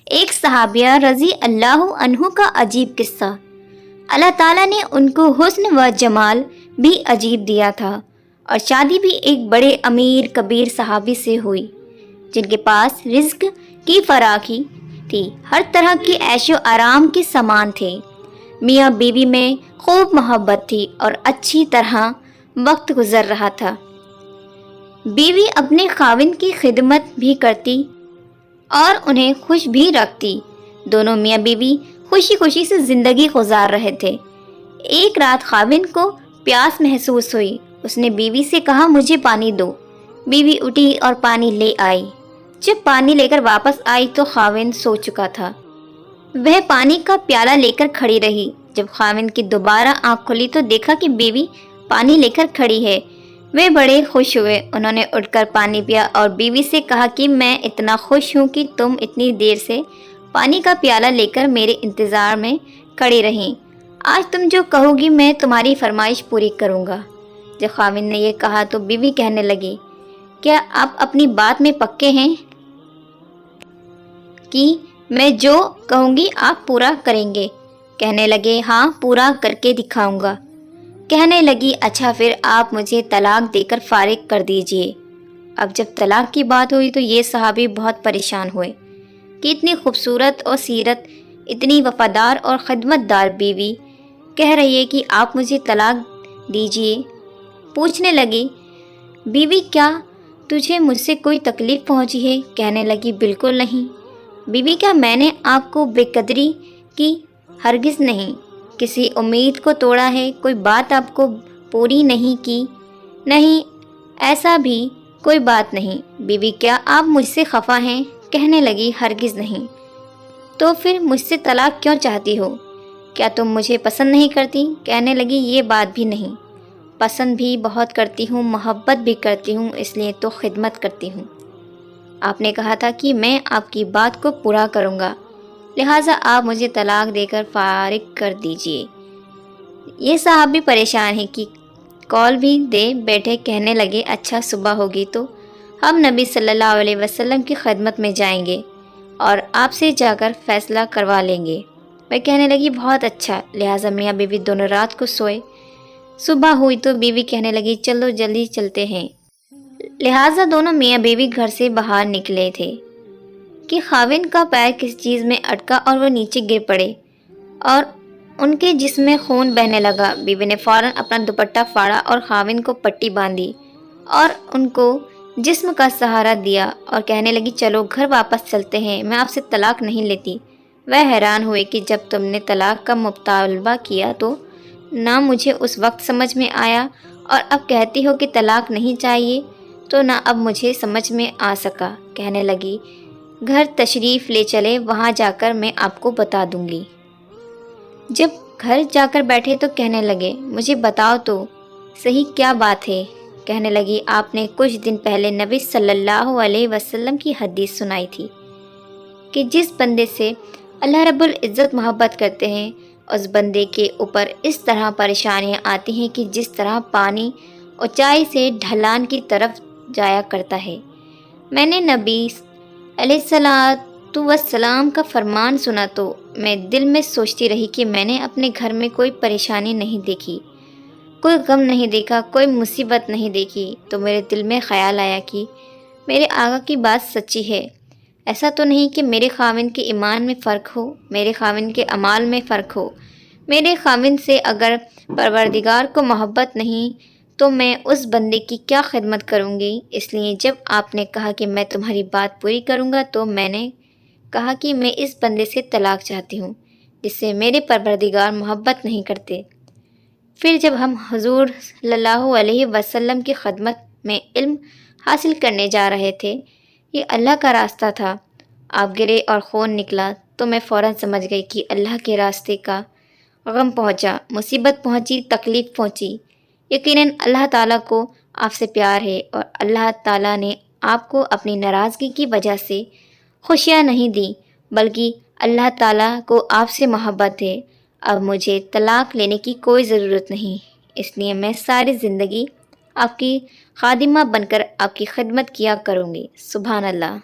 ایک صحابیہ رضی اللہ عنہ کا عجیب قصہ۔ اللہ تعالیٰ نے ان کو حسن و جمال بھی عجیب دیا تھا، اور شادی بھی ایک بڑے امیر کبیر صحابی سے ہوئی جن کے پاس رزق کی فراخی تھی، ہر طرح کی عیش و آرام کے سامان تھے۔ میاں بیوی میں خوب محبت تھی اور اچھی طرح وقت گزر رہا تھا۔ بیوی اپنے خاوند کی خدمت بھی کرتی اور انہیں خوش بھی رکھتی۔ دونوں میاں بیوی خوشی خوشی سے زندگی گزار رہے تھے۔ ایک رات خاوند کو پیاس محسوس ہوئی۔ اس نے بیوی سے کہا، مجھے پانی دو۔ بیوی اٹھی اور پانی لے آئی۔ جب پانی لے کر واپس آئی تو خاوند سو چکا تھا۔ وہ پانی کا پیالہ لے کر کھڑی رہی۔ جب خاوند کی دوبارہ آنکھ کھلی تو دیکھا کہ بیوی پانی لے کر کھڑی ہے۔ وہ بڑے خوش ہوئے۔ انہوں نے اٹھ کر پانی پیا اور بیوی سے کہا کہ میں اتنا خوش ہوں کہ تم اتنی دیر سے پانی کا پیالہ لے کر میرے انتظار میں کھڑی رہیں۔ آج تم جو کہو گی میں تمہاری فرمائش پوری کروں گا۔ جب خاوند نے یہ کہا تو بیوی کہنے لگی، کیا آپ اپنی بات میں پکے ہیں کہ میں جو کہوں گی آپ پورا کریں گے؟ کہنے لگے، ہاں پورا کر کے دکھاؤں گا۔ کہنے لگی، اچھا پھر آپ مجھے طلاق دے کر فارغ کر دیجئے۔ اب جب طلاق کی بات ہوئی تو یہ صحابی بہت پریشان ہوئے کہ اتنی خوبصورت اور سیرت، اتنی وفادار اور خدمت دار بیوی کہہ رہی ہے کہ آپ مجھے طلاق دیجئے۔ پوچھنے لگی، بیوی کیا تجھے مجھ سے کوئی تکلیف پہنچی ہے؟ کہنے لگی، بالکل نہیں۔ بیوی کیا میں نے آپ کو بے قدری کی؟ ہرگز نہیں۔ کسی امید کو توڑا ہے؟ کوئی بات آپ کو پوری نہیں کی؟ نہیں، ایسا بھی کوئی بات نہیں۔ بیوی کیا آپ مجھ سے خفا ہیں؟ کہنے لگی، ہرگز نہیں۔ تو پھر مجھ سے طلاق کیوں چاہتی ہو؟ کیا تم مجھے پسند نہیں کرتی؟ کہنے لگی، یہ بات بھی نہیں، پسند بھی بہت کرتی ہوں، محبت بھی کرتی ہوں، اس لیے تو خدمت کرتی ہوں۔ آپ نے کہا تھا کہ میں آپ کی بات کو پورا کروں گا، لہٰذا آپ مجھے طلاق دے کر فارغ کر دیجئے۔ یہ صحابی پریشان ہے کہ کال بھی دے بیٹھے۔ کہنے لگے، اچھا صبح ہوگی تو ہم نبی صلی اللہ علیہ وسلم کی خدمت میں جائیں گے اور آپ سے جا کر فیصلہ کروا لیں گے۔ وہ کہنے لگی، بہت اچھا۔ لہٰذا میاں بیوی دونوں رات کو سوئے۔ صبح ہوئی تو بیوی کہنے لگی، چلو جلدی چلتے ہیں۔ لہٰذا دونوں میاں بیوی گھر سے باہر نکلے تھے کہ خاوند کا پیر کسی چیز میں اٹکا اور وہ نیچے گر پڑے اور ان کے جسم میں خون بہنے لگا۔ بیوی نے فوراً اپنا دوپٹہ پھاڑا اور خاوند کو پٹی باندھی اور ان کو جسم کا سہارا دیا اور کہنے لگی، چلو گھر واپس چلتے ہیں، میں آپ سے طلاق نہیں لیتی۔ وہ حیران ہوئے کہ جب تم نے طلاق کا مطالبہ کیا تو نہ مجھے اس وقت سمجھ میں آیا، اور اب کہتی ہو کہ طلاق نہیں چاہیے تو نہ اب مجھے سمجھ میں آ سکا۔ کہنے لگی، گھر تشریف لے چلے، وہاں جا کر میں آپ کو بتا دوں گی۔ جب گھر جا کر بیٹھے تو کہنے لگے، مجھے بتاؤ تو صحیح کیا بات ہے؟ کہنے لگی، آپ نے کچھ دن پہلے نبی صلی اللہ علیہ وسلم کی حدیث سنائی تھی کہ جس بندے سے اللہ رب العزت محبت کرتے ہیں اس بندے کے اوپر اس طرح پریشانیاں آتی ہیں کہ جس طرح پانی اونچائی سے ڈھلان کی طرف جایا کرتا ہے۔ میں نے نبی علیہ السلام کا فرمان سنا تو میں دل میں سوچتی رہی کہ میں نے اپنے گھر میں کوئی پریشانی نہیں دیکھی، کوئی غم نہیں دیکھا، کوئی مصیبت نہیں دیکھی، تو میرے دل میں خیال آیا کہ میرے آقا کی بات سچی ہے۔ ایسا تو نہیں کہ میرے خاوند کے ایمان میں فرق ہو، میرے خاوند کے اعمال میں فرق ہو۔ میرے خاوند سے اگر پروردگار کو محبت نہیں تو میں اس بندے کی کیا خدمت کروں گی؟ اس لیے جب آپ نے کہا کہ میں تمہاری بات پوری کروں گا تو میں نے کہا کہ میں اس بندے سے طلاق چاہتی ہوں جس سے میرے پروردگار محبت نہیں کرتے۔ پھر جب ہم حضور صلی اللہ علیہ وسلم کی خدمت میں علم حاصل کرنے جا رہے تھے، یہ اللہ کا راستہ تھا، آپ گرے اور خون نکلا تو میں فوراً سمجھ گئی کہ اللہ کے راستے کا غم پہنچا، مصیبت پہنچی، تکلیف پہنچی۔ یقیناً اللہ تعالیٰ کو آپ سے پیار ہے اور اللہ تعالیٰ نے آپ کو اپنی ناراضگی کی وجہ سے خوشیاں نہیں دیں، بلکہ اللہ تعالیٰ کو آپ سے محبت ہے۔ اب مجھے طلاق لینے کی کوئی ضرورت نہیں، اس لیے میں ساری زندگی آپ کی خادمہ بن کر آپ کی خدمت کیا کروں گی۔ سبحان اللہ۔